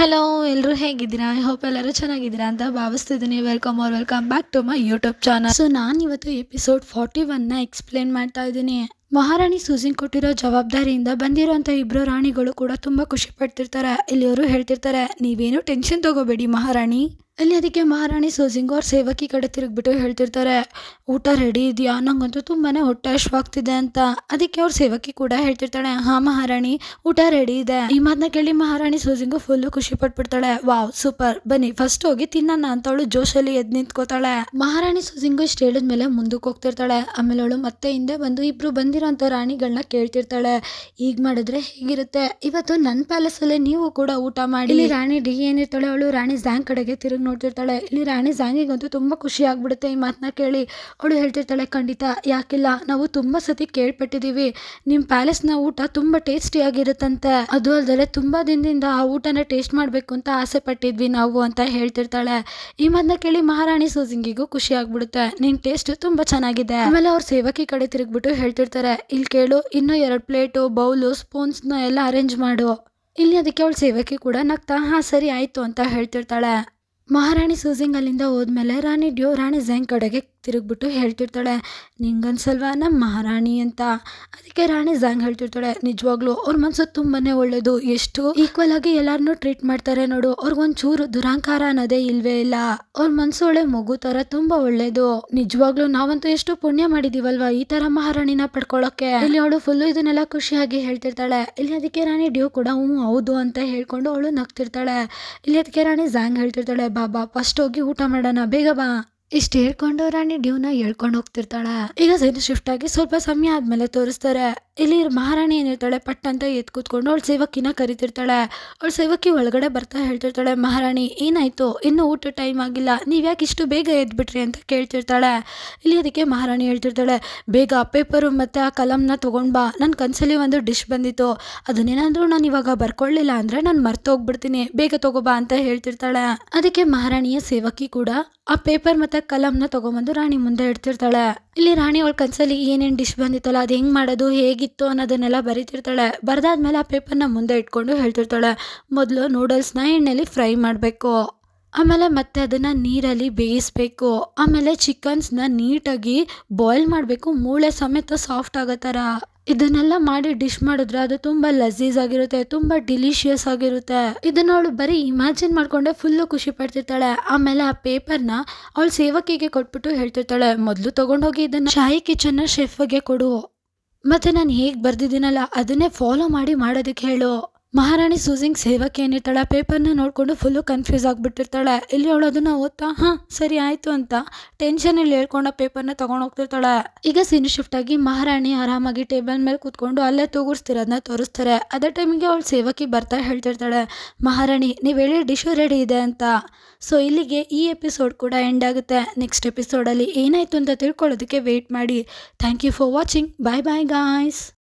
Hello ಎಲ್ಲರೂ ಹೇಗಿದ್ದೀರಾ? I hope ಎಲ್ಲರೂ ಚೆನ್ನಾಗಿದ್ದೀರಾ ಅಂತ ಭಾವಿಸ್ತಿದ್ದೀನಿ. Welcome back to my YouTube channel. So ನಾನಿವತ್ತು ಎಪಿಸೋಡ್ 41ನ ಎಕ್ಸ್ಪ್ಲೇನ್ ಮಾಡ್ತಾ ಇದ್ದೀನಿ. ಮಹಾರಾಣಿ ಸೂಜಿನ್ ಕೊಟ್ಟಿರೋ ಜವಾಬ್ದಾರಿಯಿಂದ ಬಂದಿರೋಂಥ ಇಬ್ಬರು ರಾಣಿಗಳು ಕೂಡ ತುಂಬ ಖುಷಿ ಪಡ್ತಿರ್ತಾರೆ. ಇಲ್ಲಿ ಅವರು ಹೇಳ್ತಿರ್ತಾರೆ, ನೀವೇನು ಟೆನ್ಷನ್ ತಗೋಬೇಡಿ ಮಹಾರಾಣಿ. ಅಲ್ಲಿ ಅದಕ್ಕೆ ಮಹಾರಾಣಿ ಸೂಜಿಂಗ್ ಅವ್ರ ಸೇವಕಿ ಕಡೆ ತಿರುಗ್ಬಿಟ್ಟು ಹೇಳ್ತಿರ್ತಾರೆ, ಊಟ ರೆಡಿ ಇದೆಯಾ? ನಂಗಂತೂ ತುಂಬಾ ಹೊಟ್ಟೆ ಹಶ್ವಾಗ್ತಿದೆ ಅಂತ. ಅದಕ್ಕೆ ಅವ್ರ ಸೇವಕಿ ಕೂಡ ಹೇಳ್ತಿರ್ತಾಳೆ, ಹಾ ಮಹಾರಾಣಿ, ಊಟ ರೆಡಿ ಇದೆ. ಈ ಮಾತನ್ನ ಕೇಳಿ ಮಹಾರಾಣಿ ಸೂಜಿಂಗು ಫುಲ್ಲು ಖುಷಿ ಪಟ್ಬಿಡ್ತಾಳೆ. ವಾವ್ ಸೂಪರ್, ಬನ್ನಿ ಫಸ್ಟ್ ಹೋಗಿ ತಿನ್ನೋಣ ಅಂತ ಅವಳು ಜೋಶಲ್ಲಿ ಎದ್ದು ನಿಂತ್ಕೋತಾಳೆ. ಮಹಾರಾಣಿ ಸೂಜಿಂಗು ಇಷ್ಟು ಹೇಳಿದ್ಮೇಲೆ ಮುಂದಕ್ಕೆ ಹೋಗ್ತಿರ್ತಾಳೆ. ಆಮೇಲೆ ಅವಳು ಮತ್ತೆ ಹಿಂದೆ ಬಂದು ಇಬ್ರು ಬಂದಿರೋಂಥ ರಾಣಿಗಳನ್ನ ಕೇಳ್ತಿರ್ತಾಳೆ, ಈಗ ಮಾಡಿದ್ರೆ ಹೇಗಿರುತ್ತೆ? ಇವತ್ತು ನನ್ನ ಪ್ಯಾಲೇಸಲ್ಲೇ ನೀವು ಕೂಡ ಊಟ ಮಾಡಿ. ಇಲ್ಲಿ ರಾಣಿ ಡಿ ಏನಿರ್ತಾಳೆ, ಅವಳು ರಾಣಿ ಝ್ಯಾಂಗ್ ಕಡೆಗೆ ತಿರುಗಿ ನೋಡ್ತಿರ್ತಾಳೆ. ಇಲ್ಲಿ ರಾಣಿ ಝ್ಯಾಂಗಿಗಂತೂ ತುಂಬಾ ಖುಷಿ ಆಗ್ಬಿಡುತ್ತೆ ಈ ಮಾತನ್ನ ಕೇಳಿ. ಅವಳು ಹೇಳ್ತಿರ್ತಾಳೆ, ಖಂಡಿತ ಯಾಕಿಲ್ಲ, ನಾವು ತುಂಬಾ ಸತಿ ಕೇಳ್ಪಟ್ಟಿದೀವಿ ನಿಮ್ ಪ್ಯಾಲೇಸ್ನ ಊಟ ತುಂಬಾ ಟೇಸ್ಟಿ ಆಗಿರುತ್ತಂತೆ. ಅದು ಅಲ್ಲದೆ ತುಂಬಾ ದಿನದಿಂದ ಆ ಊಟನ ಟೇಸ್ಟ್ ಮಾಡ್ಬೇಕು ಅಂತ ಆಸೆ ಪಟ್ಟಿದ್ವಿ ನಾವು ಅಂತ ಹೇಳ್ತಿರ್ತಾಳೆ. ಈ ಮಾತನ್ನ ಕೇಳಿ ಮಹಾರಾಣಿ ಸೂಜಿಂಗಿಗೂ ಖುಷಿ ಆಗ್ಬಿಡುತ್ತೆ, ನಿನ್ ಟೇಸ್ಟ್ ತುಂಬಾ ಚೆನ್ನಾಗಿದೆ. ಆಮೇಲೆ ಅವ್ರ ಸೇವಕಿ ಕಡೆ ತಿರುಗ್ಬಿಟ್ಟು ಹೇಳ್ತಿರ್ತಾರೆ, ಇಲ್ಲಿ ಕೇಳು, ಇನ್ನೂ 2 ಪ್ಲೇಟು ಬೌಲು ಸ್ಪೂನ್ಸ್ನ ಎಲ್ಲ ಅರೇಂಜ್ ಮಾಡು. ಇಲ್ಲಿ ಅದಕ್ಕೆ ಅವಳ ಸೇವಕಿ ಕೂಡ ನಗ್ತಾ ಹಾ ಸರಿ ಆಯ್ತು ಅಂತ ಹೇಳ್ತಿರ್ತಾಳೆ. ಮಹಾರಾಣಿ ಸೂಜಿಂಗ್ ಅಲ್ಲಿಂದ ಹೋದ್ಮೇಲೆ ರಾಣಿ ಡ್ಯೂ ರಾಣಿ ಝ್ಯಾಂಗ್ ಕಡೆಗೆ ತಿರುಗ್ಬಿಟ್ಟು ಹೇಳ್ತಿರ್ತಾಳೆ, ನಿಂಗನ್ಸಲ್ವಾ ನಮ್ಮ ಮಹಾರಾಣಿ ಅಂತ. ಅದಕ್ಕೆ ರಾಣಿ ಝ್ಯಾಂಗ್ ಹೇಳ್ತಿರ್ತಾಳೆ, ನಿಜವಾಗ್ಲೂ ಅವ್ರ ಮನ್ಸು ತುಂಬಾನೇ ಒಳ್ಳೇದು, ಎಷ್ಟು ಈಕ್ವಲ್ ಆಗಿ ಎಲ್ಲಾರನ್ನೂ ಟ್ರೀಟ್ ಮಾಡ್ತಾರೆ ನೋಡು, ಅವ್ರಿಗೊಂಚೂರು ದುರಾಂಕಾರ ಅನ್ನೋದೇ ಇಲ್ವೇ ಇಲ್ಲ. ಅವ್ರ ಮನ್ಸು ಒಳ್ಳೆ ಮಗು ತರ ತುಂಬಾ ಒಳ್ಳೇದು. ನಿಜವಾಗ್ಲೂ ನಾವಂತೂ ಎಷ್ಟು ಪುಣ್ಯ ಮಾಡಿದೀವಲ್ವಾ ಈ ತರ ಮಹಾರಾಣಿನ ಪಡ್ಕೊಳ್ಳೋಕೆ. ಇಲ್ಲಿ ಅವಳು ಫುಲ್ಲು ಇದನ್ನೆಲ್ಲ ಖುಷಿಯಾಗಿ ಹೇಳ್ತಿರ್ತಾಳೆ. ಇಲ್ಲಿ ಅದಕ್ಕೆ ರಾಣಿ ಡ್ಯೂ ಕೂಡ ಹೌದು ಅಂತ ಹೇಳ್ಕೊಂಡು ಅವಳು ನಗ್ತಿರ್ತಾಳೆ. ಇಲ್ಲಿ ಅದಕ್ಕೆ ರಾಣಿ ಝ್ಯಾಂಗ್ ಹೇಳ್ತಿರ್ತಾಳೆ, ಬಾಬಾ ಫಸ್ಟ್ ಹೋಗಿ ಊಟ ಮಾಡೋಣ, ಬೇಗ ಬಾ. ಇಷ್ಟು ಹೇಳ್ಕೊಂಡು ರಾಣಿ ಡ್ಯೂನ ಹೇಳ್ಕೊಂಡು ಹೋಗ್ತಿರ್ತಾಳೆ. ಈಗ ಸೈನ್ ಶಿಫ್ಟ್ ಆಗಿ ಸ್ವಲ್ಪ ಸಮಯ ಆದ್ಮೇಲೆ ತೋರಿಸ್ತಾರೆ. ಇಲ್ಲಿ ಮಹಾರಾಣಿ ಏನಿರ್ತಾಳೆ, ಪಟ್ ಅಂತ ಎದ್ದು ಕೂತ್ಕೊಂಡು ಅವಳ ಸೇವಕಿನ ಕರಿತಿರ್ತಾಳೆ. ಅವಳ ಸೇವಕಿ ಒಳಗಡೆ ಬರ್ತಾ ಹೇಳ್ತಿರ್ತಾಳೆ, ಮಹಾರಾಣಿ ಏನಾಯ್ತು, ಇನ್ನು ಊಟ ಟೈಮ್ ಆಗಿಲ್ಲ, ನೀವ್ಯಾಕೆ ಇಷ್ಟು ಬೇಗ ಎದ್ಬಿಟ್ರಿ ಅಂತ ಕೇಳ್ತಿರ್ತಾಳೆ. ಇಲ್ಲಿ ಅದಕ್ಕೆ ಮಹಾರಾಣಿ ಹೇಳ್ತಿರ್ತಾಳೆ, ಬೇಗ ಪೇಪರು ಮತ್ತೆ ಆ ಕಲಂನ ತಗೊಂಡ್ ಬಾ, ನನ್ನ ಕನ್ಸಲ್ಲಿ ಒಂದು ಡಿಶ್ ಬಂದಿತ್ತು, ಅದನ್ನೇನಾದ್ರೂ ನಾನು ಇವಾಗ ಬರ್ಕೊಳ್ಳಿಲ್ಲ ಅಂದ್ರೆ ನಾನು ಮರ್ತೋಗ್ಬಿಡ್ತೀನಿ, ಬೇಗ ತಗೋಬಾ ಅಂತ ಹೇಳ್ತಿರ್ತಾಳೆ. ಅದಕ್ಕೆ ಮಹಾರಾಣಿಯ ಸೇವಕಿ ಕೂಡ ಆ ಪೇಪರ್ ಮತ್ತೆ ಕಲಂನ ತಗೊಂಬಂದು ರಾಣಿ ಮುಂದೆ ಇಡ್ತಿರ್ತಾಳೆ. ಇಲ್ಲಿ ರಾಣಿ ಅವಳ ಕನ್ಸಲ್ಲಿ ಏನೇನ್ ಡಿಶ್ ಬಂದಿತ್ತಲ್ಲ ಅದು ಹೆಂಗ್ ಮಾಡೋದು ಹೇಗಿತ್ತು ಅನ್ನೋದನ್ನೆಲ್ಲ ಬರೀತಿರ್ತಾಳೆ. ಬರ್ದಾದ್ಮೇಲೆ ಆ ಪೇಪರ್ನ ಮುಂದೆ ಇಟ್ಕೊಂಡು ಹೇಳ್ತಿರ್ತಾಳೆ, ಮೊದಲು ನೂಡಲ್ಸ್ನ ಎಣ್ಣೆಲಿ ಫ್ರೈ ಮಾಡಬೇಕು, ಆಮೇಲೆ ಮತ್ತೆ ಅದನ್ನ ನೀರಲ್ಲಿ ಬೇಯಿಸ್ಬೇಕು, ಆಮೇಲೆ ಚಿಕನ್ಸ್ನ ನೀಟಾಗಿ ಬಾಯ್ಲ್ ಮಾಡಬೇಕು, ಮೂಳೆ ಸಮೇತ ಸಾಫ್ಟ್ ಆಗೋ ಥರ. ಇದನ್ನೆಲ್ಲ ಮಾಡಿ ಡಿಶ್ ಮಾಡಿದ್ರೆ ಅದು ತುಂಬಾ ಲಜೀಸ್ ಆಗಿರುತ್ತೆ, ತುಂಬಾ ಡಿಲಿಷಿಯಸ್ ಆಗಿರುತ್ತೆ. ಇದನ್ನ ಅವಳು ಬರೀ ಇಮ್ಯಾಜಿನ್ ಮಾಡ್ಕೊಂಡೆ ಫುಲ್ಲು ಖುಷಿ ಪಡ್ತಿರ್ತಾಳೆ. ಆಮೇಲೆ ಆ ಪೇಪರ್ನ ಅವಳ ಸೇವಕಿಗೆ ಕೊಟ್ಬಿಟ್ಟು ಹೇಳ್ತಿರ್ತಾಳೆ, ಮೊದಲು ತಗೊಂಡೋಗಿ ಇದನ್ನ ಶಾಹಿ ಕಿಚನ್ನ ಶೆಫ್ಗೆ ಕೊಡು, ಮತ್ತೆ ನಾನು ಹೇಗೆ ಬರ್ದಿದ್ದೀನಲ್ಲ ಅದನ್ನೇ ಫಾಲೋ ಮಾಡಿ ಮಾಡೋದಕ್ಕೆ ಹೇಳು. ಮಹಾರಾಣಿ ಸೂಜಿಂಗ್ ಸೇವಕಿ ಏನಿರ್ತಾಳೆ ಆ ಪೇಪರ್ನ ನೋಡ್ಕೊಂಡು ಫುಲ್ಲು ಕನ್ಫ್ಯೂಸ್ ಆಗಿಬಿಟ್ಟಿರ್ತಾಳೆ. ಇಲ್ಲಿ ಅವಳು ಅದನ್ನ ಓದ್ತಾ ಹಾ ಸರಿ ಆಯ್ತು ಅಂತ ಟೆನ್ಷನಲ್ಲಿ ಹೇಳ್ಕೊಂಡು ಆ ಪೇಪರ್ನ ತಗೊಂಡು ಹೋಗ್ತಿರ್ತಾಳೆ. ಈಗ ಸೀನ್ ಶಿಫ್ಟ್ ಆಗಿ ಮಹಾರಾಣಿ ಆರಾಮಾಗಿ ಟೇಬಲ್ ಮೇಲೆ ಕೂತ್ಕೊಂಡು ಅಲ್ಲೇ ತೂಗುಡ್ಸ್ತಿರೋದನ್ನ ತೋರಿಸ್ತಾರೆ. ಅದೇ ಟೈಮಿಗೆ ಅವಳು ಸೇವಕಿ ಬರ್ತಾ ಹೇಳ್ತಿರ್ತಾಳೆ, ಮಹಾರಾಣಿ ನೀವು ಹೇಳಿ ಡಿಶು ರೆಡಿ ಇದೆ ಅಂತ. ಸೊ ಇಲ್ಲಿಗೆ ಈ ಎಪಿಸೋಡ್ ಕೂಡ ಎಂಡ್ ಆಗುತ್ತೆ. ನೆಕ್ಸ್ಟ್ ಎಪಿಸೋಡಲ್ಲಿ ಏನಾಯ್ತು ಅಂತ ತಿಳ್ಕೊಳ್ಳೋದಕ್ಕೆ ವೆಯ್ಟ್ ಮಾಡಿ. Thank you for watching. Bye bye guys.